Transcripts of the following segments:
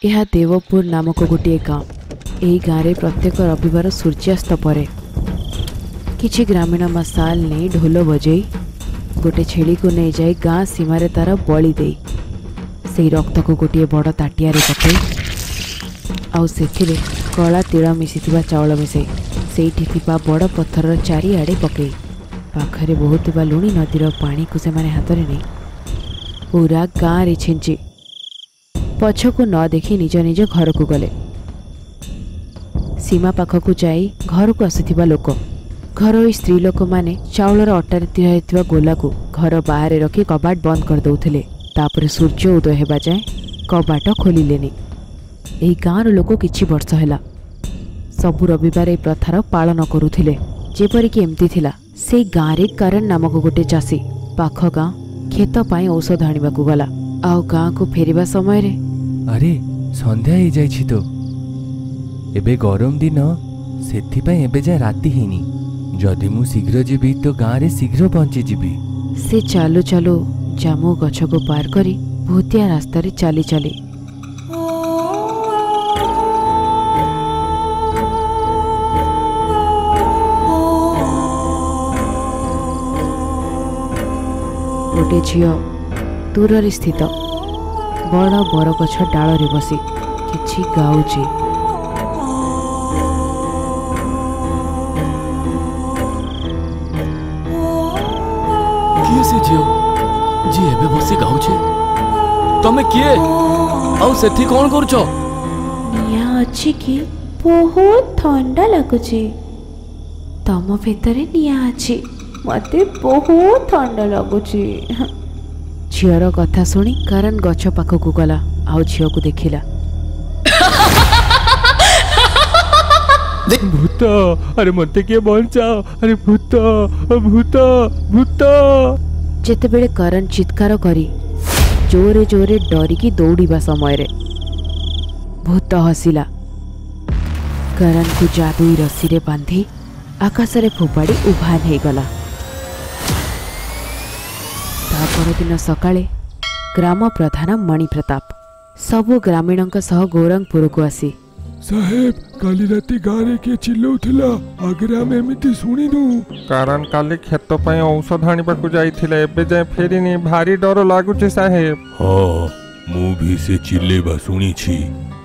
यह देवपुर नामक गोटे गाँ। यही गाँव में प्रत्येक रविवार सूर्यास्त पर किछि ग्रामीण मसाल नहीं ढोल बजई गोटे छेली को नहीं जाए गाँ सीमार तार बलि दे से रक्त को गोटे बड़ ताटिया पकई आउ से कला तिल मिसी चाउल मिसई से बड़ पत्थर चारिआडे पकई पाखरे बहुत लुणी नदीर पानी को से हाथ में नहीं पूरा गाँव रे छिंची पछकू न देखी निज निज घर को गले। सीमा पाखक जाई घर को आसुथिबा लोक घर स्त्री लोक माने चाउलर अटारे तिरा गोला को घर बाहर रखी कबाट बंद कर दउथिले। तापर सूर्य उदय हेबा जाए कबाट खोलिलेनी। एही गाँवर लोक किछि वर्ष हैला सबु रविवार ए प्रथार पालन करुथिले। जेपरिक एमती थिला से गाँव रे कारण नामक गोटे चाषी पाख गाँ खेत पाई औषध आनिबाकू गला। आउ गाँ को फेरिबा समय रे अरे संध्या हो जाइछि तो एबे गरम दिन सेथिपाई एबे जाय राति हिनी जदि मु शीघ्र जीवी तो गाँ रे शीघ्र पहुंची जीवी। से चालू चालू जामु गछ को पार करी भूतिया रास्ता रे चली चली गोटे झियो दूर स्थित बड़ बरगछ डाल रे बसी किछि गाउची। किए से झियो जी एबे बसी गाउछे तमे किए आउ सेठी कोन करूछो? निया अछि कि बहुत ठंडा लागुची तम भितरे निया अछि मते बहुत ठंडा लागुची। झीर कथा शुणी कारण गछ पाखक गला आउ झील को देखिला। भूत अरे मते किए बचाओ अरे भूत भूत भूत। जेतेबेले करण चित्कार करी जोरे जोरे डरिकी दौड़िबा समय रे भूत हसिला। करण को जादुई रस्सी रे बांधी आकाश रे फोपाड़ी उभान हे गला। परदिन सकाळे ग्राम प्रधान मणि प्रताप सबु ग्रामीणों सह गौरंगपुर को आसी साहेब काली राती गारे के चिल्लौथिला आगे हम एमिति सुनिनु कारण काली खेत पई औषध आनिबाकू जाइथिले एबे जाय फेरिनी भारी डर लागुचे साहेब। हाँ मु भी से चिल्लेबा सुनी छी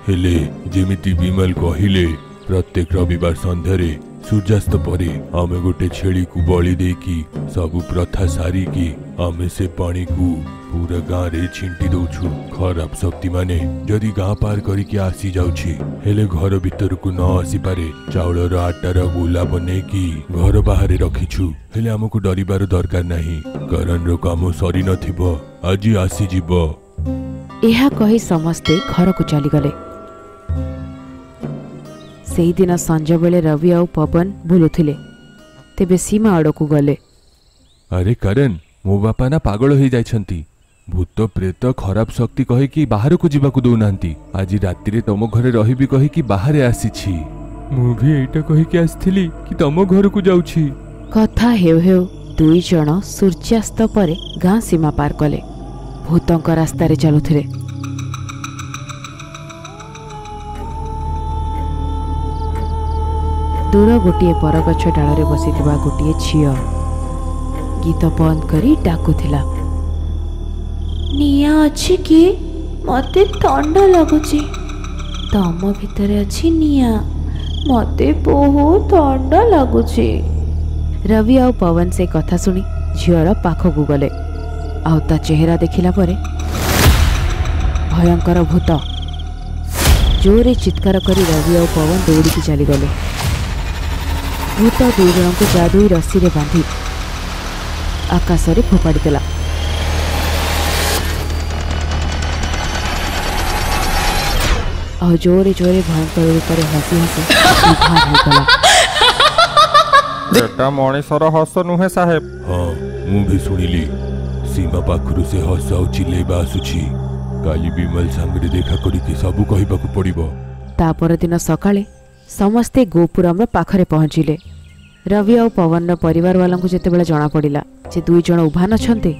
हेले जेमिति विमल कहिले प्रत्येक रविवार संध्यारे सूर्यास्त परे आमे गोटे छेली को बलि देकी सबु प्रथा सारी की आमे से पानी को पूरा गाँ रे छिंटी दउछु। खराब शक्ति माने जदि गाँ पार करिकी आसी जाउछि हेले घर भीतर को न आसी पारे चाउलर आटार गोला बनेकी घर बाहर रखिछु हेले हमको डरिबार दरकार नाही कारण रो काम सरी नथिबो आजी आसी जिवो। एहा कही समस्ते घर को चली गले। सेही दिन संज बेले रवि आउ पवन बुलुथिले तेबे सीमा आड़ को गले। अरे करण मो बापा ना पागल हो जाइछंती भूत प्रेत खराब शक्ति कहे कि बाहर को जीवाकू दउनांती आज राति रे तम घरे रहिबी कहे कि बाहर आसीछि मु भी एटा कहि कि आस्थिली कि तम घर को जाउछि। कथा हेउ हेउ दुई जण सूर्यास्त परे गाँ सीमा पार कले भूतंक रास्ता रे चलुथिले। दूर गोटे बरगछ डाल रे बसिथिबा गोटे झियो गीत बंद करी डाकुथिला निया अछि कि मते ठंडा लागुची तम भितरे अछि निया मते बहुत ठंडा लागुची। रवि आउ पवन से कथा सुनी झियर पाखकू गले आउ ता चेहरा देखिला परे भयंकर भूत जोरे चित्कार करी रवि आउ पवन दौड़िकी चली गले। ଭୂତ ଦୁଇ ଜଣଙ୍କୁ ଯାଦୁଇ ରସିରେ ବାନ୍ଧି ଆକାଶରେ ଫୋପାଡ଼ି ଦେଲା। ଆଉ ଜୋରେ ଜୋରେ ଭୟଙ୍କର ରୂପରେ ହସି ହସି ଉଦ୍ଧାର ହୋଇଗଲା। ଏଟା ମଣିଷର ହସ ନୁହେଁ ସାହେବ। ହଁ ମୁଁ ବି ଶୁଣିଲି। ସୀମା ପାଖରୁ ସେ ହସ ଆଉ ଚିଲେଇବା ଆସୁଛି। କାଲି ବିମଲ ସାଙ୍ଗରେ ଦେଖା କରିକି ସବୁ କହିବାକୁ ପଡ଼ିବ। ତା ପରଦିନ ସକାଳେ ସମସ୍ତେ ଗୋପୁରମ୍ର ପାଖରେ ପହଞ୍ଚିଲେ। ରବି ଆଉ ପବନର ପରିବାର ବାଲାଙ୍କୁ ଯେତେବେଳେ ଜଣାପଡ଼ିଲା ଯେ ଦୁଇ ଜଣ ଉଭାନ ଅଛନ୍ତି,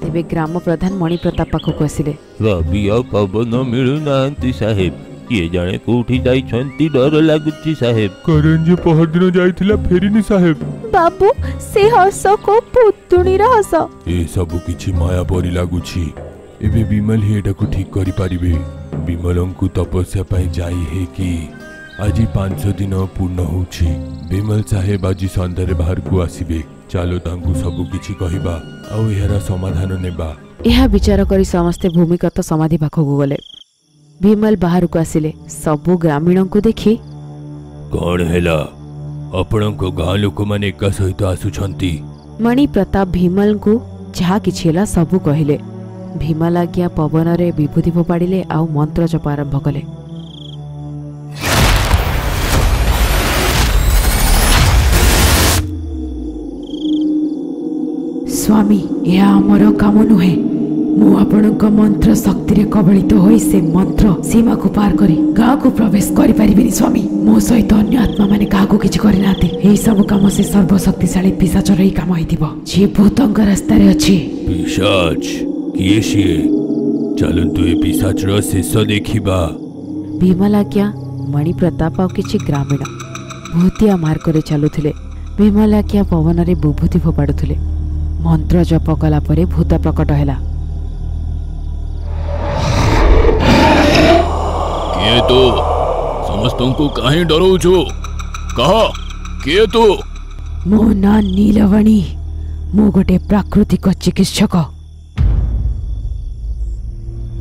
ତେବେ ଗ୍ରାମ ପ୍ରଧାନ ମଣିପ୍ରତାପ ପାଖକୁ ଆସିଲେ। ରବି ଆଉ ପବନ ମିଳୁନାହାନ୍ତି ସାହେବ। କିଏ ଜାଣେ କୋଉଠି ଯାଇଛନ୍ତି, ଡର ଲାଗୁଛି ସାହେବ। କରଣ ଯେ ପହରଦିନ ଯାଇଥିଲା ଫେରିନି ସାହେବ। ବାବୁ, ସେ ହସ କୋ ପୁତୁଣୀର ହସ। ଏସବୁ କିଛି ମାୟା ପରି ଲାଗୁଛି। ଏବେ ବିମଲ ହିଁ ଏଟାକୁ ଠିକ୍ କରିପାରିବେ। ବିମଲଙ୍କୁ ତପସ୍ୟା ପାଇଁ ଯାଇ ହେଇକି ଆଜି 5 ଦିନ ପୂର୍ଣ୍ଣ ହେଉଛି। ବିମଲ ସାହେବ ଆଜି ସନ୍ଧ୍ୟାରେ ବାହାରକୁ ଆସିବେ। ଚାଲ ତାଙ୍କୁ ସବୁ କିଛି କହିବା ଆଉ ଏହାର ସମାଧାନ ନେବା। ଏହା ବିଚାର କରି ସମସ୍ତେ ଭୂମିଗତ ସମାଧି ପାଖକୁ ଗଲେ। ଭୀମଲ ବାହାରକୁ ଆସିଲେ। ସବୁ ଗ୍ରାମୀଣଙ୍କୁ ଦେଖି, କ'ଣ ହେଲା? ଆପଣଙ୍କ ଗାଁ ଲୋକମାନେ ଏକା ସହିତ ଆସୁଛନ୍ତି? ମଣିପ୍ରତାପ ଭୀମଲଙ୍କୁ ଯାହା କିଛି ହେଲା ସବୁ କହିଲେ। ଭୀମଲ ଆଜ୍ଞା ପବନରେ ବିଭୂତି ଫୋପାଡ଼ିଲେ ଆଉ ମନ୍ତ୍ର ଜପ ଆରମ୍ଭ କଲେ। ସ୍ୱାମୀ, ଏହା ଆମର କାମ ନୁହେଁ। ମୁଁ ଆପଣଙ୍କ ମନ୍ତ୍ର ଶକ୍ତିରେ କବଳିତ ହୋଇ ସେ ମନ୍ତ୍ର ସୀମାକୁ ପାର କରି ଗାଁକୁ ପ୍ରବେଶ କରିପାରିବିନି ସ୍ୱାମୀ। ମୋ ସହିତ ଅନ୍ୟ ଆତ୍ମାମାନେ କାହାକୁ କିଛି କରିନାହାନ୍ତି। ଏହି ସବୁ କାମ ସେ ସର୍ବଶକ୍ତିଶାଳୀ ପିଶାଚର ହିଁ କାମ ହେଇଥିବ, ଯିଏ ଭୂତଙ୍କ ରାସ୍ତାରେ ଅଛି। ପିଶାଚ? କିଏ ସିଏ? ଚାଲନ୍ତୁ ଏ ପିଶାଚର ଶେଷ ଦେଖିବା। ଭୀମଲ ଆଜ୍ଞା, ମଣିପ୍ରତାପ ଆଉ କିଛି ଗ୍ରାମୀଣ ଭୂତିଆ ମାର୍ଗରେ ଚାଲୁଥିଲେ। ଭୀମଲ ଆଜ୍ଞା ପବନରେ ବିଭୂତି ଫୋପାଡୁଥିଲେ। ମନ୍ତ୍ର ଜପ କଲା ପରେ ଭୂତ ପ୍ରକଟ ହେଲା। କିଏ ତୁ? ସମସ୍ତଙ୍କୁ କାହିଁ ଡରଉଛୁ? କହ, କିଏ ତୁ? ମୋ ନାଁ ନୀଳବଣୀ। ମୁଁ ଗୋଟେ ପ୍ରାକୃତିକ ଚିକିତ୍ସକ।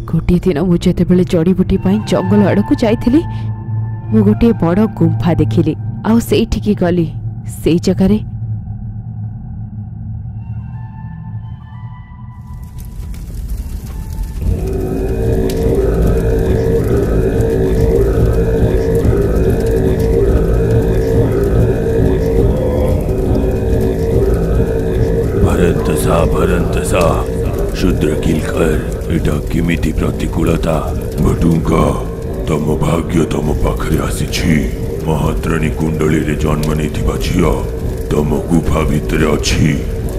ଗୋଟିଏ ଦିନ ମୁଁ ଯେତେବେଳେ ଜଡ଼ିବୁଟି ପାଇଁ ଜଙ୍ଗଲ ଆଡ଼କୁ ଯାଇଥିଲି, ମୁଁ ଗୋଟିଏ ବଡ଼ ଗୁମ୍ଫା ଦେଖିଲି। ଆଉ ସେଇଠିକି ଗଲି। ସେଇ ଜାଗାରେ ଭରନ୍ତସା ଶୁଦ୍ର କିଲକର, ଏଇଟା କେମିତି ପ୍ରତିକୂଳତା? ଭଟୁଙ୍କା, ତମ ଭାଗ୍ୟ ତମ ପାଖରେ ଆସିଛି। ମହାତ୍ରାଣୀ କୁଣ୍ଡଳୀରେ ଜନ୍ମ ନେଇଥିବା ଝିଅ ତମ ଗୁଫା ଭିତରେ ଅଛି।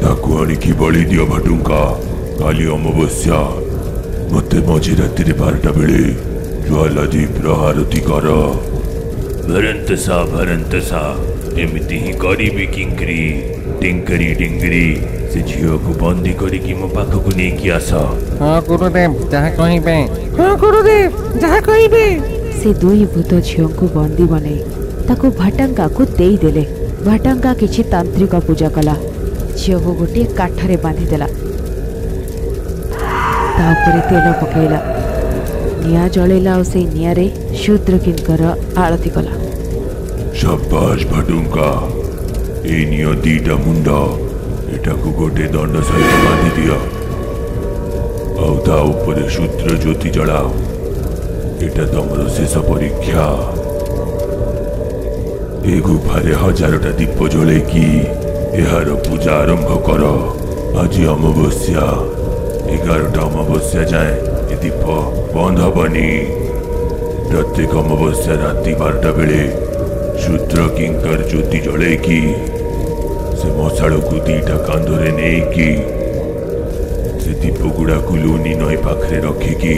ତାକୁ ଆଣିକି ବଳି ଦିଅ ଭଟୁଙ୍କା। କାଲି ଅମାବସ୍ୟା। ମୋତେ ମଝି ରାତିରେ 12ଟା ବେଳେ ଜ୍ୱାଲାଦୀପର ଆରତି କର। ଭରନ୍ତସା, ଏମିତି ହିଁ କରିବି କିଙ୍କିରି। ଟିଙ୍କରି ଡିଙ୍ଗରି, ସେ ଝିଅକୁ ବନ୍ଦୀ କରିକି ମୋ ପାଖକୁ ନେଇକି ଆସ। ହଁ ଗୁରୁଦେବ, ଯାହା କହିବେ। ହଁ ଗୁରୁଦେବ, ଯାହା କହିବେ। ସେ ଦୁଇ ଭୂତ ଝିଅଙ୍କୁ ବନ୍ଦୀ ବନେଇ ତାକୁ ଭାଟାଙ୍କାକୁ ଦେଇଦେଲେ। ଭାଟାଙ୍କା କିଛି ତାନ୍ତ୍ରିକ ପୂଜା କଲା। ଝିଅକୁ ଗୋଟିଏ କାଠରେ ବାନ୍ଧିଦେଲା। ତା ଉପରେ ତେଲ ପକାଇଲା, ନିଆଁ ଜଳେଇଲା ଆଉ ସେଇ ନିଆଁରେ ଶୂଦ୍ରକିଙ୍କର ଆଳତି କଲା। शाबाश भटुंका, ए नियो 2टा मुंड। एटाकू गोटे दंड सहित बांधी दिया। आउ ता ऊपर शूद्र ज्योति जलाओ। एटा तमर शेष परीक्षा। ए गुफारे 1000टा दीप जलैकी एहार पूजा आरंभ कर। आज अमावस्या, 11टा अमावस्या जाए ए दीप बंद हबनी। प्रत्येक अमावस्या राति 12टा बेले शूद्र किंकर ज्योति जलैकी से मशाल को 2टा कांधरे नेकी से दीप गुड़ा को लुनी नई पाखरे रखिकी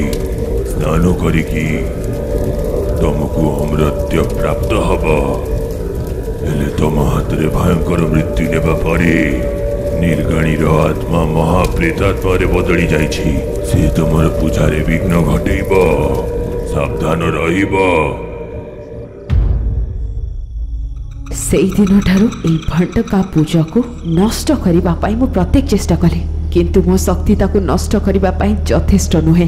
स्नान करिकी तुमको अमृत्य प्राप्त हब। हेले तुम हाथ रे भयंकर मृत्यु नेबा परे नीलगाणीर आत्मा महाप्रेतात्मा रे बदली जाइछि। से तुमर पूजारे विघ्न घटेइब। सावधान रहिब। सेई दिन ठारू एई भंटका पूजा को नष्ट करिबा पाई मु प्रत्येक चेष्टा कले, किंतु मो शक्ति ताकू नष्ट करिबा पाई यथेष्ट नुहे।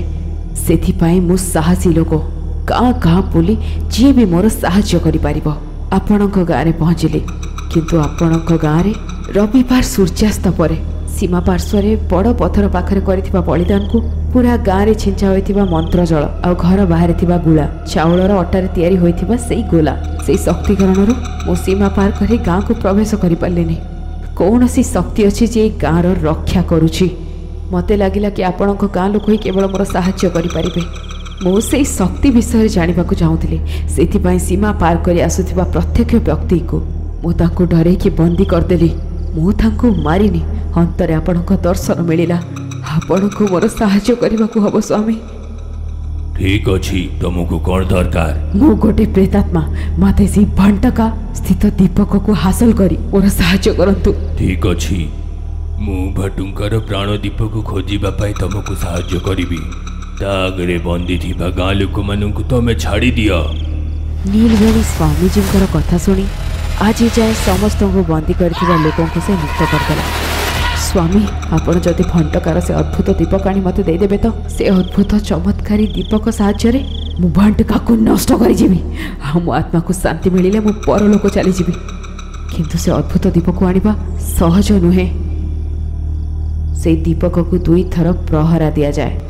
सेथि पाई मु साहसी लोक गाँ गाँ बुली जी भी मोर साहाय्य करि पारिबो। आपणक गाँ रे पहुँचली, किंतु आपणक गाँव में रविवार सूर्यास्त पर सीमा पार्श्वर बड़ पथर पाखरे करिथिबा बलिदान को पूरा गाँव में छिंचा होइथिबा मंत्र जल आ घर बाहर थिबा गुला चाउलर अटारे तैयारी होइथिबा सेई गोला सेई शक्तिकरणरू मो सीमा पार करी गाँव को प्रवेश करि पारलेनी। कौनसी शक्ति अच्छी जे गाँव रक्षा करुछि। मते लागिला कि आपणक गाँ लोक ही केवल मोर साहाय्य करिपारिबे। मो सेई शक्ति विषय जानिबाकू चाहूथिली। सेथिपाई सीमा पार करी आसुथिबा प्रत्येक व्यक्ति को मो तांको डरेकी बंदी करदेली। मु तांको मारिनी अंतरे आपणक दर्शन मिलिला। आपणको मोर साहाय्य करिबाकू हबो स्वामी। ठीक अछि तुमको कौन दरकार? मु गोटे प्रेतात्मा मते सी भंटका स्थित दीपक को हासिल करी मोर साहाय्य करंतु। ठीक अछि मु भटुंकर प्राण दीपक खोजिबा पाई तुमको साहाय्य करिबी। तागरे बंदी थिबा गाँ लोक मानकु तमे छाड़ी दिया। नीलवेणी स्वामीजींकर कथा सुनी आज जाए समस्त को बंदी करथिबा लोकों को से मुक्त करदेला। स्वामी आपण जदि भंटकार से अद्भुत दीपक आनी मते दे देबे तो से अद्भुत चमत्कारी दीपक साहाय्य मु भंटका को नष्ट करि जीवी। मो आत्मा को शांति मिलिले मु परलोक चली जीवी। किंतु से अद्भुत दीपक आनिबा सहज नुहे। से दीपक को 2 थर प्रहरा दिया जाए।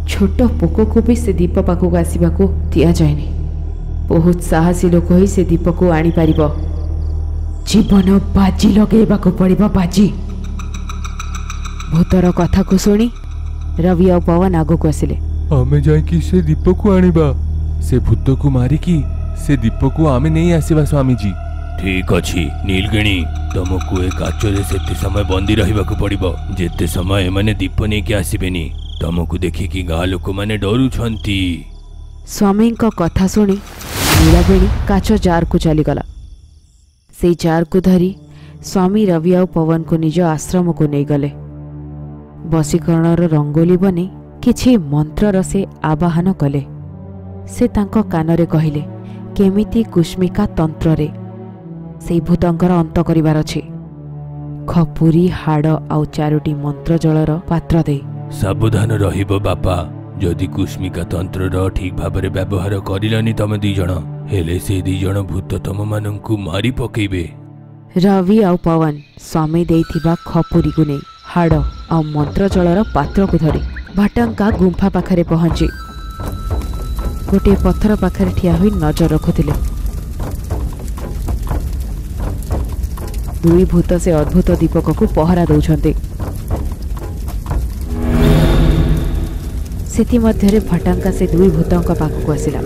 छोट पोक को भी से दीप पाखक आसवाक दि जाए। बहुत साहसी लोक ही से दीप को आनी पारिबो। जीवन बाजी लगेबाक पड़िबो बाजी। भूतर कथा को सुनी रवि और पवन आग को आसिले। आमे जाइकी से दीप को आनिबा। से भूत को मारिकी से दीप को आमे नहीं आसीबा स्वामी जी। ठीक अछि नीलगिणी तुमको ए काचरे सेते समय बंदी रहिबाकू पड़िबो जेते समय माने दीप नै के आसीबेनी। तुमको देखि कि गाँ लोक माने डरू छंती। स्वामी को कथा सुनी नीलावेणी काच जार को चलीगला। से जार को धरी स्वामी रवि और पवन को निज आश्रम को नहीं गले। बसीकरण रंगोली बने किछि मंत्रर से आवाहन कले। से तांको कानरे कहिले केमिति कुष्मिका तंत्र रे से भूतंकर अंत करिवार अछि। खपुरी हाड़ आउ 4टी मंत्र जलर पात्र दे सावधान रहिबो बापा। जदि कुष्मिका तंत्र ठीक भाव में व्यवहार करलानी तमे 2 जण हेले से 2 जण भूत तम मानंकु मारी पकेबे। रवि और पवन स्वामी देइथिबा खपुरी को नहीं हाड़ आ मंत्र जलर पात्र को धरी भाटंका गुंफा पाखरे पहुंची गोटे पत्थर पाखरे ठिया हुई नजर रखुथिले। 2 भूत से अद्भुत दीपक को पहरा दौछन्ते। सेति मध्यरे फटांका से 2 भूतंक पाखक आसिला।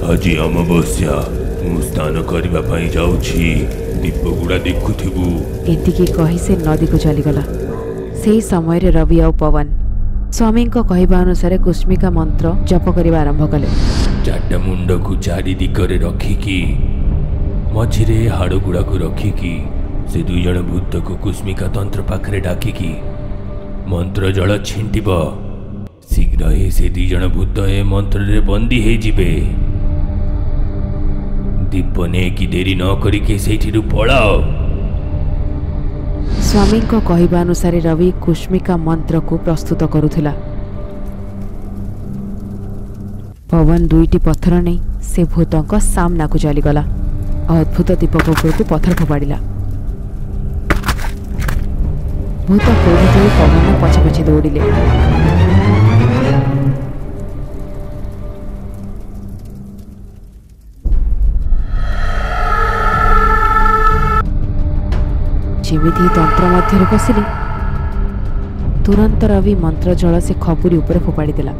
आज अमावस्या मु स्नान करबा पई जाउछि दीप गुड़ा देखुथिबु। एतिकी कही से नदी को चलीगला। सेही समय रे रवि और पवन स्वामी को कहबा अनुसार कुष्मिका मंत्र जप करबा आरंभ कले। 4टा मुंड को 4 दिगरे रखिकी मझिरे हाड़ गुड़ा को रखिकी से 2 जण भूत को कुष्मिका तंत्र पाखरे डाकिकी मंत्र जल छिंटिब। शीघ्र ही से 2 जण भूत ए मंत्र रे बंदी हे जिबे। दीप ने की देरी न करी के सेठिरु पळाओ। स्वामी को कहबा अनुसार रवि कुष्मिका मंत्र को प्रस्तुत करुथिला। पवन 2टी पत्थर नहीं से भूतंक सामना को चलीगला। अद्भुत दीपक उपरकू पत्थर फोपाड़ा। भूत क्रोधित पवन पछे पछे दौड़िले। जेमिति तंत्र मध्य पशिले तुरंत रवि मंत्र जल से खपुरी ऊपर फोपाड़ी देला।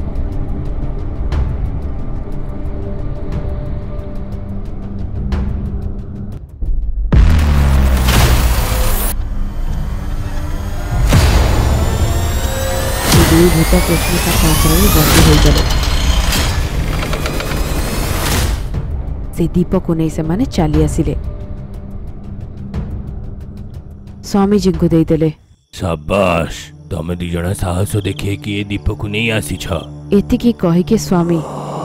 भूत कुष्मिका तंत्र में बंदी हो गले। से दीप को नहीं से माने चली आसिले। स्वामी जी को देदेले। शाबाश तमे 2 जण साहस देखे कि ए दीप को नहीं आसी छ। एतिकी कहि के स्वामी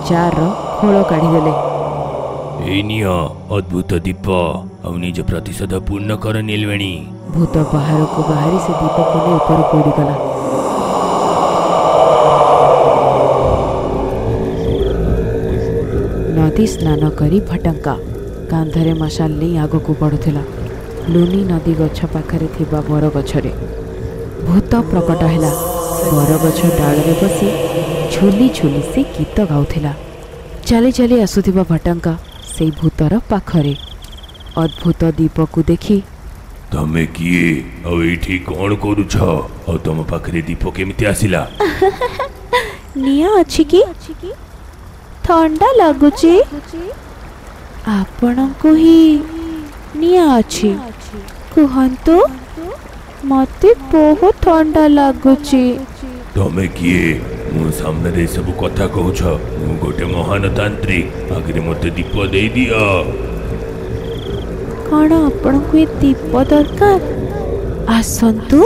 जार खोल काढ़ी देले। ए नियो अद्भुत दीप आ निज प्रतिशोध पूर्ण कर नीलवेणी। भूत बाहर को बाहरी से दीप को ने ऊपर कोड़ी गला। नदी स्नान करी भटंका कांधरे मशाल नहीं आगक बढ़ुला। लुनी नदी गछ पाखरे थिबा बरगछरे भूत प्रकट हैला। बरगछ डाଳରେ बसी झुली झुली से गीत गाउथिला। चली चली आसुथिबा भटंका से भूतर पाखरे अद्भुत दीपकु देखी तमे किए ଆଉ ଏଇଠି କ'ଣ କରୁଛ ଆଉ ତମ ପାଖରେ ଦୀପ କେମିତି ଆସିଲା? निया अछि कि ठंडा लागुची आपणको ही निया अछि कुहंतु मते बहुत ठंडा लागुची। ତମେ କିଏ? ମୁଁ ସାମ୍ନାରେ ସବୁ କଥା କହୁଛ? ମୁଁ ଗୋଟେ ମହାନ ତାନ୍ତ୍ରିକ। ଆଗରେ ମୋତେ ଦୀପ ଦେଇଦିଅ। कौन आपण को ये दीप दरकार? आसंतु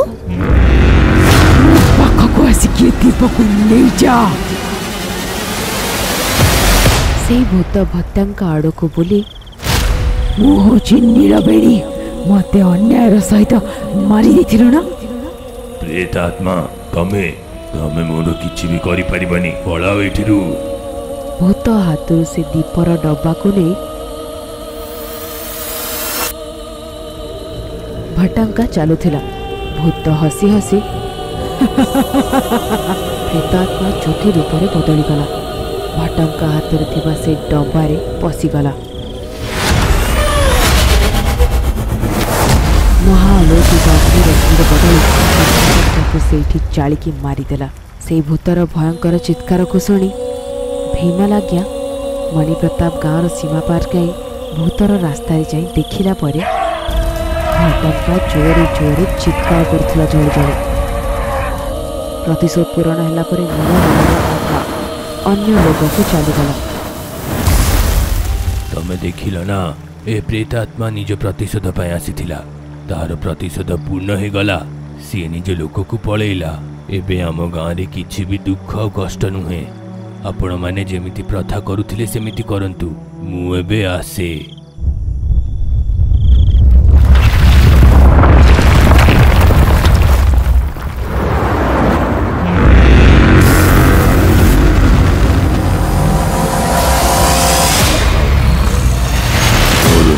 पाखक आसिक दीप को नहीं जा। से भूत भत्तांका आड़ को बोली मु होची नीलबेणी मते अन्यायर सहित मारी देथिलो ना। प्रेत आत्मा तमे तमे मोर किछि भी करि परिबानी। पळाओ एठिरु। भूत हाथरू से दीपर डब्बा को नहीं भटंका चलुथिला। भूत हसी हसी प्रेतात्मा चौथी रूप में बदलीगला। भटंका हाथ में से डब्बारे पशिगला। महाअलौकिक अग्निर बदली से जालिकी मारिदेला। से भूतर भयंकर चित्कार को शुणी भीमलाज्ञा मणिप्रताप गाँवर सीमा पार कई भूतर रास्तार जाई देखिला परे भटंका जोरे जोरे चित्कार करुला जଳି जଳି। प्रतिशोध पूरण होला परे आत्मा अन्य लोगों को चलीगला। तमे देखिल ना ए प्रेत आत्मा निज प्रतिशोध पाई आसीथिला। तार प्रतिशोध पूर्ण हो गला। सी निज लोक को पळेला। एबे आम गाँव रे किछि भी दुख और कष्ट नुहे। आपण माने जेमिति प्रथा करुथिले सेमिति करंतु। मु एबे आसे।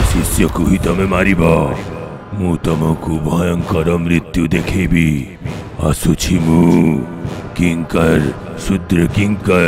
शिष्य को ही तमे मारिब। मु तमको भयंकर मृत्यु देखेबी। आसुछि मु किंकर शूद्र किंकर।